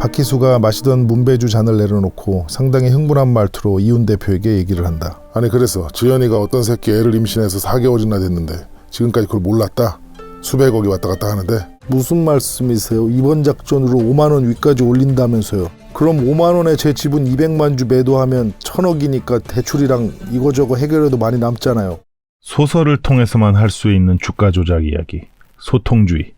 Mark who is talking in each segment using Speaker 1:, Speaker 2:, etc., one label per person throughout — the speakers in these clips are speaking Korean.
Speaker 1: 박희수가 마시던 문배주 잔을 내려놓고 상당히 흥분한 말투로 이훈 대표에게 얘기를 한다.
Speaker 2: 아니 그래서 지연이가 어떤 새끼 애를 임신해서 4개월이나 됐는데 지금까지 그걸 몰랐다? 수백억이 왔다 갔다 하는데.
Speaker 1: 무슨 말씀이세요? 이번 작전으로 5만원 위까지 올린다면서요. 그럼 5만원에 제 지분 200만 주 매도하면 1000억이니까 대출이랑 이거저거 해결해도 많이 남잖아요.
Speaker 3: 소설을 통해서만 할 수 있는 주가 조작 이야기, 소통주의.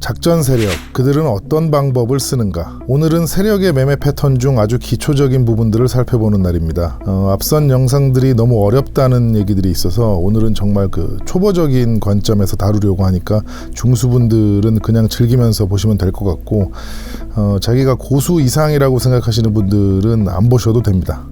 Speaker 1: 작전 세력, 그들은 어떤 방법을 쓰는가? 오늘은 세력의 매매 패턴 중 아주 기초적인 부분들을 살펴보는 날입니다. 앞선 영상들이 너무 어렵다는 얘기들이 있어서 오늘은 정말 초보적인 관점에서 다루려고 하니까 중수분들은 그냥 즐기면서 보시면 될 것 같고 자기가 고수 이상이라고 생각하시는 분들은 안 보셔도 됩니다.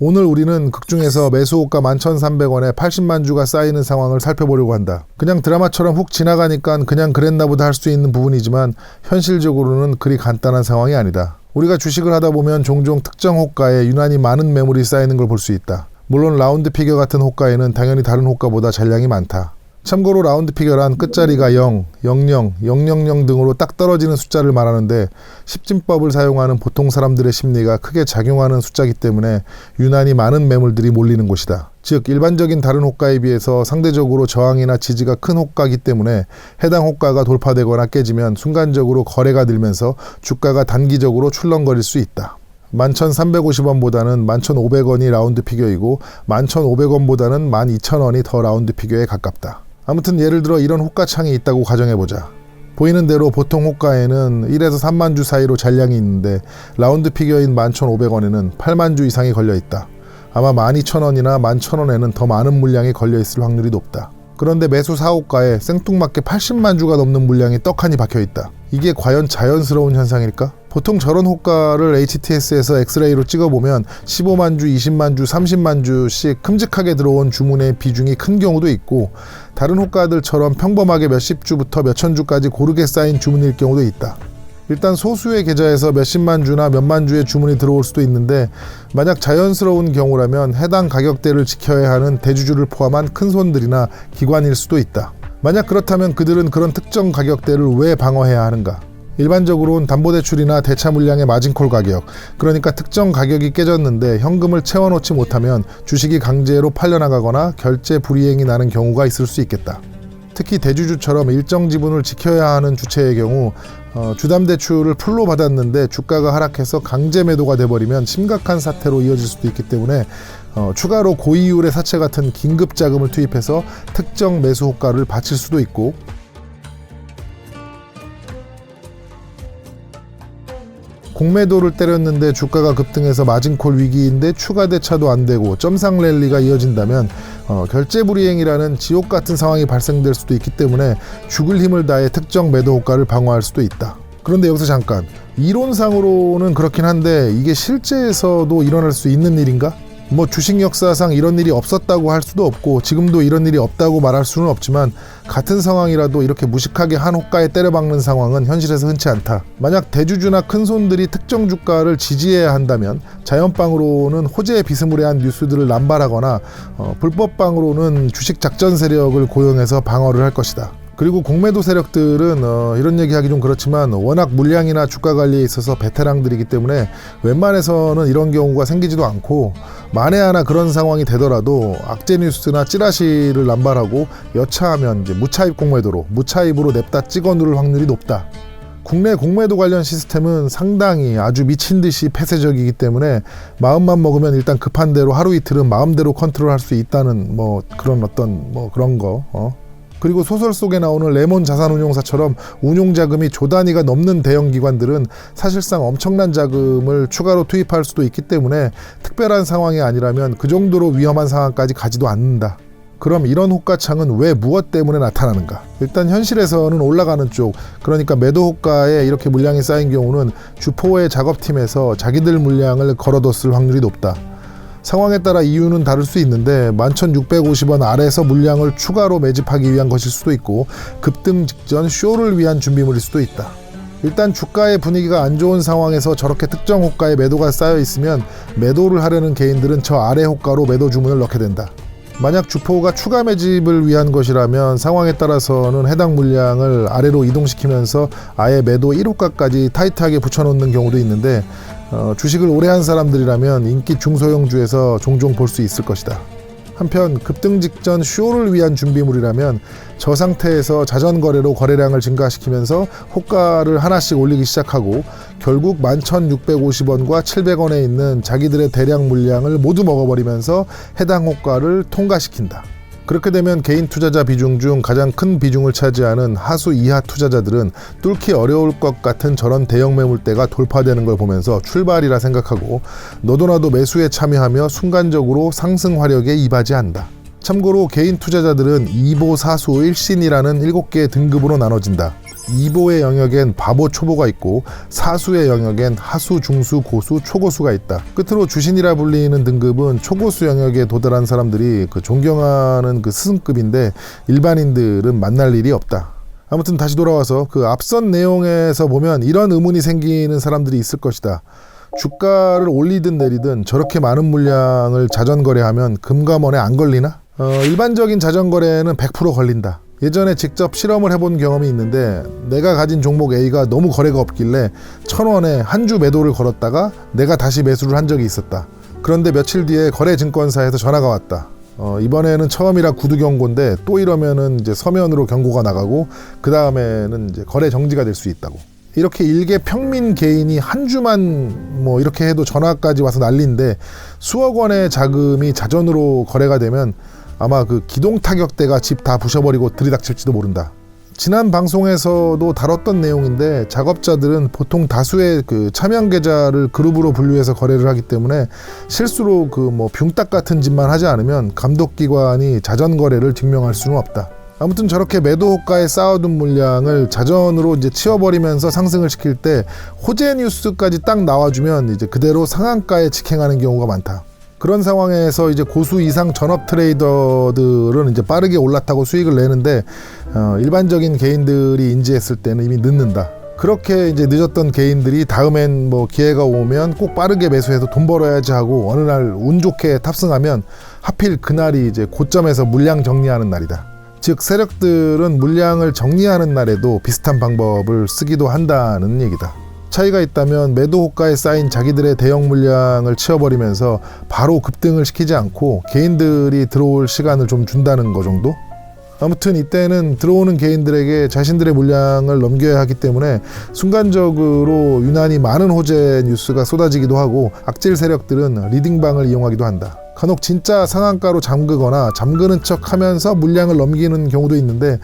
Speaker 1: 오늘 우리는 극중에서 매수호가 11,300원에 80만 주가 쌓이는 상황을 살펴보려고 한다. 그냥 드라마처럼 훅 지나가니까 그냥 그랬나 보다 할 수 있는 부분이지만 현실적으로는 그리 간단한 상황이 아니다. 우리가 주식을 하다 보면 종종 특정 호가에 유난히 많은 매물이 쌓이는 걸 볼 수 있다. 물론 라운드 피겨 같은 호가에는 당연히 다른 호가보다 잔량이 많다. 참고로 라운드 피겨란 끝자리가 0, 00, 000 등으로 딱 떨어지는 숫자를 말하는데 십진법을 사용하는 보통 사람들의 심리가 크게 작용하는 숫자이기 때문에 유난히 많은 매물들이 몰리는 곳이다. 즉 일반적인 다른 호가에 비해서 상대적으로 저항이나 지지가 큰 호가이기 때문에 해당 호가가 돌파되거나 깨지면 순간적으로 거래가 늘면서 주가가 단기적으로 출렁거릴 수 있다. 11,350원보다는 11,500원이 라운드 피겨이고 11,500원보다는 12,000원이 더 라운드 피겨에 가깝다. 아무튼 예를 들어 이런 호가창이 있다고 가정해보자. 보이는 대로 보통 호가에는 1에서 3만 주 사이로 잔량이 있는데 라운드 피겨인 11,500원에는 8만 주 이상이 걸려있다. 아마 12,000원이나 11,000원에는 더 많은 물량이 걸려있을 확률이 높다. 그런데 매수 4호가에 생뚱맞게 80만 주가 넘는 물량이 떡하니 박혀있다. 이게 과연 자연스러운 현상일까? 보통 저런 호가를 HTS에서 엑스레이로 찍어보면 15만 주, 20만 주, 30만 주씩 큼직하게 들어온 주문의 비중이 큰 경우도 있고 다른 호가들처럼 평범하게 몇십 주부터 몇천 주까지 고르게 쌓인 주문일 경우도 있다. 일단 소수의 계좌에서 몇십만 주나 몇만 주의 주문이 들어올 수도 있는데 만약 자연스러운 경우라면 해당 가격대를 지켜야 하는 대주주를 포함한 큰 손들이나 기관일 수도 있다. 만약 그렇다면 그들은 그런 특정 가격대를 왜 방어해야 하는가? 일반적으로는 담보대출이나 대차 물량의 마진콜 가격, 그러니까 특정 가격이 깨졌는데 현금을 채워놓지 못하면 주식이 강제로 팔려나가거나 결제 불이행이 나는 경우가 있을 수 있겠다. 특히 대주주처럼 일정 지분을 지켜야 하는 주체의 경우 주담대출을 풀로 받았는데 주가가 하락해서 강제 매도가 돼버리면 심각한 사태로 이어질 수도 있기 때문에 추가로 고이율의 사채 같은 긴급 자금을 투입해서 특정 매수 호가를 바칠 수도 있고 공매도를 때렸는데 주가가 급등해서 마진콜 위기인데 추가 대차도 안 되고 점상 랠리가 이어진다면 결제 불이행이라는 지옥 같은 상황이 발생될 수도 있기 때문에 죽을 힘을 다해 특정 매도 호가를 방어할 수도 있다. 그런데 여기서 잠깐, 이론상으로는 그렇긴 한데 이게 실제에서도 일어날 수 있는 일인가? 주식 역사상 이런 일이 없었다고 할 수도 없고 지금도 이런 일이 없다고 말할 수는 없지만 같은 상황이라도 이렇게 무식하게 한 호가에 때려박는 상황은 현실에서 흔치 않다. 만약 대주주나 큰손들이 특정 주가를 지지해야 한다면 자연빵으로는 호재 비스무리한 뉴스들을 남발하거나 불법빵으로는 주식 작전 세력을 고용해서 방어를 할 것이다. 그리고 공매도 세력들은 이런 얘기하기 좀 그렇지만 워낙 물량이나 주가 관리에 있어서 베테랑들이기 때문에 웬만해서는 이런 경우가 생기지도 않고 만에 하나 그런 상황이 되더라도 악재 뉴스나 찌라시를 남발하고 여차하면 이제 무차입 공매도로 무차입으로 냅다 찍어 누를 확률이 높다. 국내 공매도 관련 시스템은 상당히 아주 미친 듯이 폐쇄적이기 때문에 마음만 먹으면 일단 급한 대로 하루 이틀은 마음대로 컨트롤할 수 있다는 그런 어떤 그런 거. 그리고 소설 속에 나오는 레몬 자산운용사처럼 운용자금이 조 단위가 넘는 대형 기관들은 사실상 엄청난 자금을 추가로 투입할 수도 있기 때문에 특별한 상황이 아니라면 그 정도로 위험한 상황까지 가지도 않는다. 그럼 이런 호가창은 왜 무엇 때문에 나타나는가? 일단 현실에서는 올라가는 쪽, 그러니까 매도 호가에 이렇게 물량이 쌓인 경우는 주포의 작업팀에서 자기들 물량을 걸어뒀을 확률이 높다. 상황에 따라 이유는 다를 수 있는데 11,650원 아래에서 물량을 추가로 매집하기 위한 것일 수도 있고 급등 직전 쇼를 위한 준비물일 수도 있다. 일단 주가의 분위기가 안 좋은 상황에서 저렇게 특정 호가에 매도가 쌓여 있으면 매도를 하려는 개인들은 저 아래 호가로 매도 주문을 넣게 된다. 만약 주포가 추가 매집을 위한 것이라면 상황에 따라서는 해당 물량을 아래로 이동시키면서 아예 매도 1호가까지 타이트하게 붙여놓는 경우도 있는데 주식을 오래 한 사람들이라면 인기 중소형주에서 종종 볼 수 있을 것이다. 한편 급등 직전 쇼를 위한 준비물이라면 저 상태에서 자전거래로 거래량을 증가시키면서 호가를 하나씩 올리기 시작하고 결국 11,650원과 700원에 있는 자기들의 대량 물량을 모두 먹어버리면서 해당 호가를 통과시킨다. 그렇게 되면 개인 투자자 비중 중 가장 큰 비중을 차지하는 하수 이하 투자자들은 뚫기 어려울 것 같은 저런 대형 매물대가 돌파되는 걸 보면서 출발이라 생각하고 너도 나도 매수에 참여하며 순간적으로 상승 화력에 이바지한다. 참고로 개인 투자자들은 2보, 4수, 1신이라는 7개의 등급으로 나눠진다. 2보의 영역엔 바보, 초보가 있고 4수의 영역엔 하수, 중수, 고수, 초고수가 있다. 끝으로 주신이라 불리는 등급은 초고수 영역에 도달한 사람들이 존경하는 스승급인데 일반인들은 만날 일이 없다. 아무튼 다시 돌아와서 앞선 내용에서 보면 이런 의문이 생기는 사람들이 있을 것이다. 주가를 올리든 내리든 저렇게 많은 물량을 자전거래하면 금감원에 안 걸리나? 일반적인 자전거래는 100% 걸린다. 예전에 직접 실험을 해본 경험이 있는데 내가 가진 종목 A가 너무 거래가 없길래 1,000원에 한 주 매도를 걸었다가 내가 다시 매수를 한 적이 있었다. 그런데 며칠 뒤에 거래증권사에서 전화가 왔다. 이번에는 처음이라 구두 경고인데 또 이러면은 이제 서면으로 경고가 나가고 그 다음에는 이제 거래 정지가 될 수 있다고. 이렇게 일개 평민 개인이 한 주만 이렇게 해도 전화까지 와서 난리인데 수억 원의 자금이 자전으로 거래가 되면 아마 기동 타격대가 집 다 부셔버리고 들이닥칠지도 모른다. 지난 방송에서도 다뤘던 내용인데 작업자들은 보통 다수의 차명 계좌를 그룹으로 분류해서 거래를 하기 때문에 실수로 붕딱 같은 짓만 하지 않으면 감독기관이 자전 거래를 증명할 수는 없다. 아무튼 저렇게 매도 호가에 쌓아둔 물량을 자전으로 이제 치워버리면서 상승을 시킬 때 호재 뉴스까지 딱 나와주면 이제 그대로 상한가에 직행하는 경우가 많다. 그런 상황에서 이제 고수 이상 전업 트레이더들은 이제 빠르게 올라타고 수익을 내는데 일반적인 개인들이 인지했을 때는 이미 늦는다. 그렇게 이제 늦었던 개인들이 다음엔 기회가 오면 꼭 빠르게 매수해서 돈 벌어야지 하고 어느 날 운 좋게 탑승하면 하필 그날이 이제 고점에서 물량 정리하는 날이다. 즉 세력들은 물량을 정리하는 날에도 비슷한 방법을 쓰기도 한다는 얘기다. 차이가 있다면 매도 호가에 쌓인 자기들의 대형 물량을 치워버리면서 바로 급등을 시키지 않고 개인들이 들어올 시간을 좀 준다는 거 정도? 아무튼 이때는 들어오는 개인들에게 자신들의 물량을 넘겨야 하기 때문에 순간적으로 유난히 많은 호재 뉴스가 쏟아지기도 하고 악질 세력들은 리딩방을 이용하기도 한다. 간혹 진짜 상한가로 잠그거나 잠그는 척 하면서 물량을 넘기는 경우도 있는데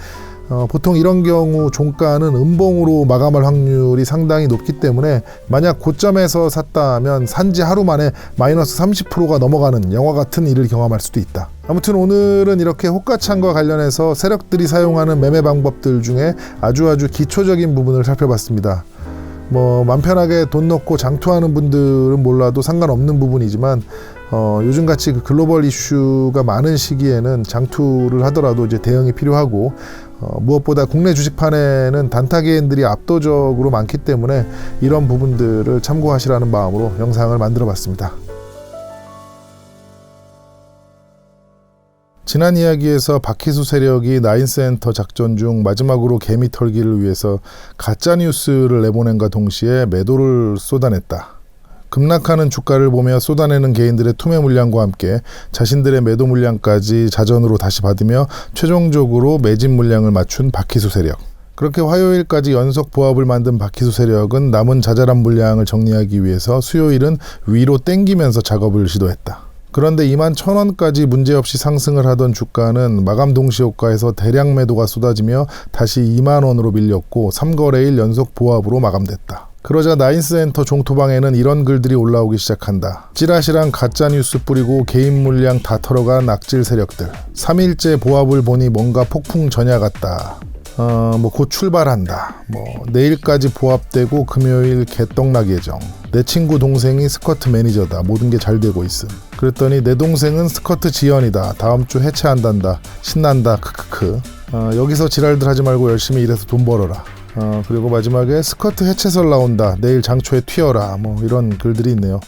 Speaker 1: 보통 이런 경우 종가는 음봉으로 마감할 확률이 상당히 높기 때문에 만약 고점에서 샀다면 산지 하루 만에 마이너스 30%가 넘어가는 영화 같은 일을 경험할 수도 있다. 아무튼 오늘은 이렇게 호가창과 관련해서 세력들이 사용하는 매매 방법들 중에 아주 기초적인 부분을 살펴봤습니다. 맘 편하게 돈 넣고 장투하는 분들은 몰라도 상관없는 부분이지만 요즘같이 글로벌 이슈가 많은 시기에는 장투를 하더라도 이제 대응이 필요하고 무엇보다 국내 주식판에는 단타 개인들이 압도적으로 많기 때문에 이런 부분들을 참고하시라는 마음으로 영상을 만들어 봤습니다. 지난 이야기에서 박희수 세력이 나인센터 작전 중 마지막으로 개미 털기를 위해서 가짜뉴스를 내보낸과 동시에 매도를 쏟아냈다. 급락하는 주가를 보며 쏟아내는 개인들의 투매 물량과 함께 자신들의 매도 물량까지 자전으로 다시 받으며 최종적으로 매집 물량을 맞춘 박희수 세력. 그렇게 화요일까지 연속 보합을 만든 박희수 세력은 남은 자잘한 물량을 정리하기 위해서 수요일은 위로 땡기면서 작업을 시도했다. 그런데 21,000원까지 문제없이 상승을 하던 주가는 마감 동시 호가에서 대량 매도가 쏟아지며 다시 2만원으로 밀렸고 3거래일 연속 보합으로 마감됐다. 그러자 나인센터 종토방에는 이런 글들이 올라오기 시작한다. 찌라시랑 가짜뉴스 뿌리고 개인 물량 다 털어간 악질 세력들. 3일째 보합을 보니 뭔가 폭풍 전야 같다. 곧 출발한다. 내일까지 보합되고 금요일 개떡락 예정. 내 친구 동생이 스커트 매니저다. 모든 게 잘 되고 있음. 그랬더니 내 동생은 스커트 지연이다. 다음 주 해체한단다. 신난다. 크크크. 여기서 지랄들 하지 말고 열심히 일해서 돈 벌어라. 그리고 마지막에 스커트 해체설 나온다, 내일 장초에 튀어라, 뭐 이런 글들이 있네요.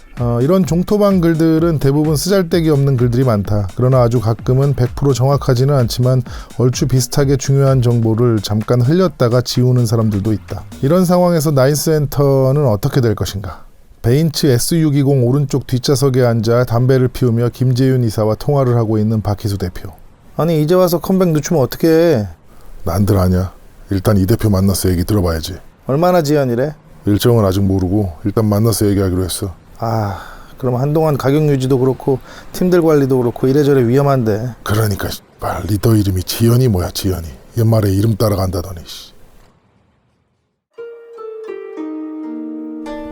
Speaker 1: 이런 종토방 글들은 대부분 쓰잘데기 없는 글들이 많다. 그러나 아주 가끔은 100% 정확하지는 않지만 얼추 비슷하게 중요한 정보를 잠깐 흘렸다가 지우는 사람들도 있다. 이런 상황에서 나인스엔터는 어떻게 될 것인가? 베인츠 S620 오른쪽 뒷좌석에 앉아 담배를 피우며 김재윤 이사와 통화를 하고 있는 박희수 대표. 아니 이제 와서 컴백 늦추면 어떡해?
Speaker 2: 난들 아냐. 일단 이 대표 만나서 얘기 들어봐야지.
Speaker 1: 얼마나 지연이래?
Speaker 2: 일정은 아직 모르고 일단 만나서 얘기하기로 했어.
Speaker 1: 그럼 한동안 가격 유지도 그렇고 팀들 관리도 그렇고 이래저래 위험한데.
Speaker 2: 그러니까 리더 이름이 지연이 뭐야 지연이. 옛말에 이름 따라간다더니.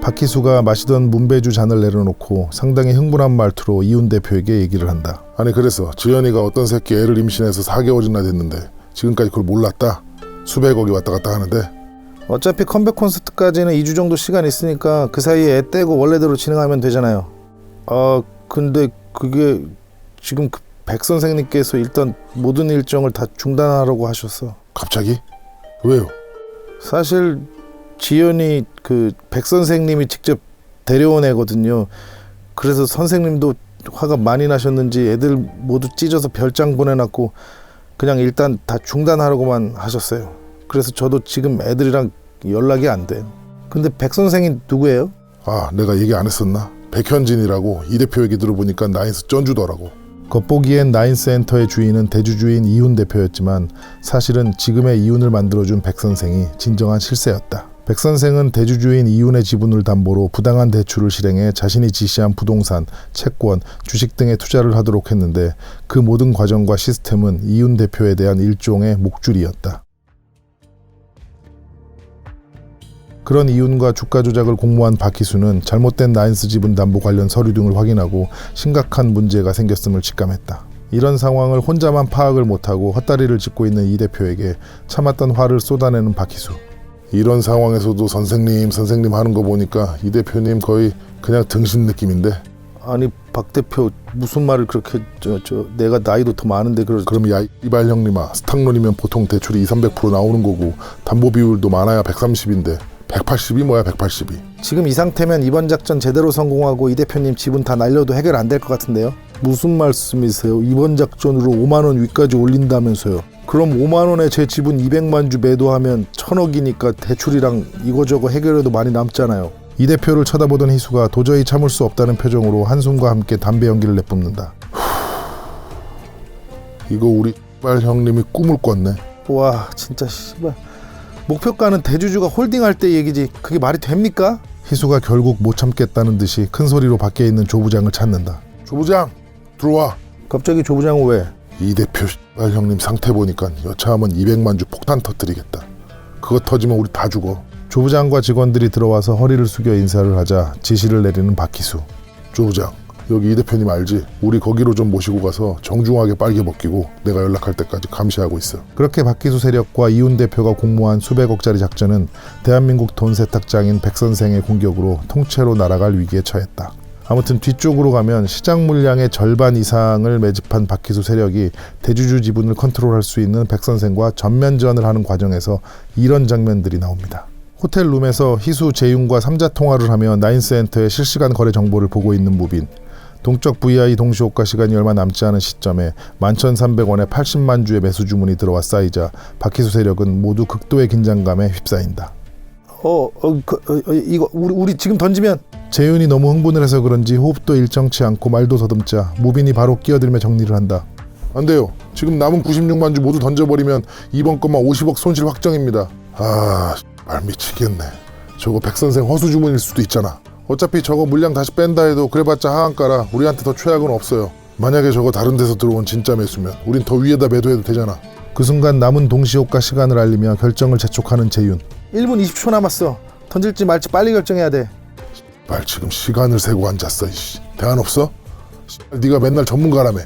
Speaker 1: 박희수가 마시던 문배주 잔을 내려놓고 상당히 흥분한 말투로 이훈 대표에게 얘기를 한다.
Speaker 2: 아니 그래서 지연이가 어떤 새끼 애를 임신해서 4개월이나 됐는데 지금까지 그걸 몰랐다? 수백억이 왔다 갔다 하는데.
Speaker 1: 어차피 컴백 콘서트까지는 2주 정도 시간 있으니까 그 사이에 애 떼고 원래대로 진행하면 되잖아요. 근데 그게 지금 그 백 선생님께서 일단 모든 일정을 다 중단하라고 하셨어.
Speaker 2: 갑자기? 왜요?
Speaker 1: 사실 지연이 그 백 선생님이 직접 데려온 애거든요. 그래서 선생님도 화가 많이 나셨는지 애들 모두 찢어서 별장 보내놨고 그냥 일단 다 중단하라고만 하셨어요. 그래서 저도 지금 애들이랑 연락이 안 돼요. 근데 백 선생이 누구예요?
Speaker 2: 내가 얘기 안 했었나? 백현진이라고. 이 대표 얘기 들어보니까 나인스 쩐주더라고.
Speaker 1: 겉보기엔 나인스엔터의 주인은 대주주인 이훈 대표였지만 사실은 지금의 이훈을 만들어준 백 선생이 진정한 실세였다. 백 선생은 대주주인 이훈의 지분을 담보로 부당한 대출을 실행해 자신이 지시한 부동산, 채권, 주식 등에 투자를 하도록 했는데 그 모든 과정과 시스템은 이훈 대표에 대한 일종의 목줄이었다. 그런 이윤과 주가 조작을 공모한 박희수는 잘못된 나인스 지분 담보 관련 서류 등을 확인하고 심각한 문제가 생겼음을 직감했다. 이런 상황을 혼자만 파악을 못하고 헛다리를 짚고 있는 이 대표에게 참았던 화를 쏟아내는 박희수.
Speaker 2: 이런 상황에서도 선생님 하는 거 보니까 이 대표님 거의 그냥 등신 느낌인데.
Speaker 1: 아니 박 대표 무슨 말을 그렇게 내가 나이도 더 많은데
Speaker 2: 그럼 야 이발 형님아, 스탁론이면 보통 대출이 200~300% 나오는 거고 담보 비율도 많아야 130인데 180이 뭐야 180이.
Speaker 1: 지금 이 상태면 이번 작전 제대로 성공하고 이 대표님 지분 다 날려도 해결 안 될 것 같은데요? 무슨 말씀이세요? 이번 작전으로 5만원 위까지 올린다면서요? 그럼 5만원에 제 지분 200만 주 매도하면 1000억이니까 대출이랑 이거저거 해결해도 많이 남잖아요. 이 대표를 쳐다보던 희수가 도저히 참을 수 없다는 표정으로 한숨과 함께 담배 연기를 내뿜는다.
Speaker 2: 이거 우리 이발 형님이 꿈을 꿨네.
Speaker 1: 와 진짜 씨발. 목표가는 대주주가 홀딩할 때 얘기지 그게 말이 됩니까? 희수가 결국 못 참겠다는 듯이 큰 소리로 밖에 있는 조 부장을 찾는다.
Speaker 2: 조 부장 들어와.
Speaker 1: 갑자기 조 부장은 왜?
Speaker 2: 이 대표 이발 형님 상태 보니까 여차하면 200만 주 폭탄 터뜨리겠다. 그거 터지면 우리 다 죽어.
Speaker 1: 조 부장과 직원들이 들어와서 허리를 숙여 인사를 하자 지시를 내리는 박희수.
Speaker 2: 조 부장 여기 이 대표님 알지? 우리 거기로 좀 모시고 가서 정중하게 빨개 벗기고 내가 연락할 때까지 감시하고 있어.
Speaker 1: 그렇게 박희수 세력과 이훈 대표가 공모한 수백억짜리 작전은 대한민국 돈 세탁장인 백 선생의 공격으로 통째로 날아갈 위기에 처했다. 아무튼 뒤쪽으로 가면 시장 물량의 절반 이상을 매집한 박희수 세력이 대주주 지분을 컨트롤할 수 있는 백 선생과 전면전을 하는 과정에서 이런 장면들이 나옵니다. 호텔 룸에서 희수, 재윤과 3자 통화를 하며 나인스엔터의 실시간 거래 정보를 보고 있는 무빈. 동적 VI 동시호가 시간이 얼마 남지 않은 시점에 11,300원에 80만 주의 매수 주문이 들어와 쌓이자 박희수 세력은 모두 극도의 긴장감에 휩싸인다. 이거 우리 지금 던지면. 재윤이 너무 흥분을 해서 그런지 호흡도 일정치 않고 말도 더듬자 무빈이 바로 끼어들며 정리를 한다.
Speaker 2: 안 돼요. 지금 남은 96만 주 모두 던져버리면 이번 것만 50억 손실 확정입니다. 말 미치겠네. 저거 백선생 허수 주문일 수도 있잖아. 어차피 저거 물량 다시 뺀다 해도 그래봤자 하한가라 우리한테 더 최악은 없어요. 만약에 저거 다른 데서 들어온 진짜 매수면 우린 더 위에다 매도해도 되잖아.
Speaker 1: 그 순간 남은 동시호가 시간을 알리며 결정을 재촉하는 재윤. 1분 20초 남았어. 던질지 말지 빨리 결정해야 돼.
Speaker 2: 말 지금 시간을 세고 앉았어. 대안 없어? 네가 맨날 전문가라며.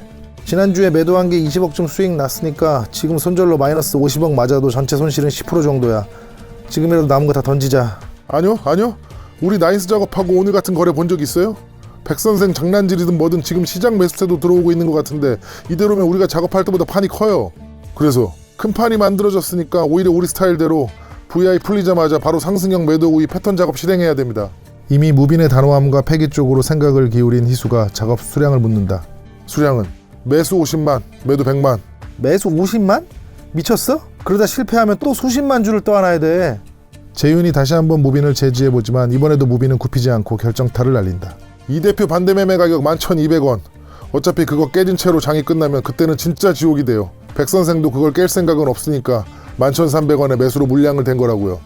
Speaker 1: 지난주에 매도한 게 20억쯤 수익 났으니까 지금 손절로 마이너스 50억 맞아도 전체 손실은 10% 정도야. 지금이라도 남은 거 다 던지자.
Speaker 2: 아니요. 우리 나인스 작업하고 오늘 같은 거래 본 적 있어요? 백선생 장난질이든 뭐든 지금 시장 매수세도 들어오고 있는 것 같은데 이대로면 우리가 작업할 때보다 판이 커요. 그래서 큰 판이 만들어졌으니까 오히려 우리 스타일대로 VI 풀리자마자 바로 상승형 매도 우위 패턴 작업 실행해야 됩니다.
Speaker 1: 이미 무빈의 단호함과 패기 쪽으로 생각을 기울인 희수가 작업 수량을 묻는다.
Speaker 2: 수량은 매수 50만, 매도 100만.
Speaker 1: 매수 50만? 미쳤어? 그러다 실패하면 또 수십만 주를 떠안아야 돼. 재윤이 다시 한번 무빈을 제지해보지만 이번에도 무빈은 굽히지 않고 결정타를 날린다.
Speaker 2: 이 대표 반대 매매 가격 11,200원. 어차피 그거 깨진 채로 장이 끝나면 그때는 진짜 지옥이 돼요. 백 선생도 그걸 깰 생각은 없으니까 11,300원에 매수로 물량을 댄 거라고요.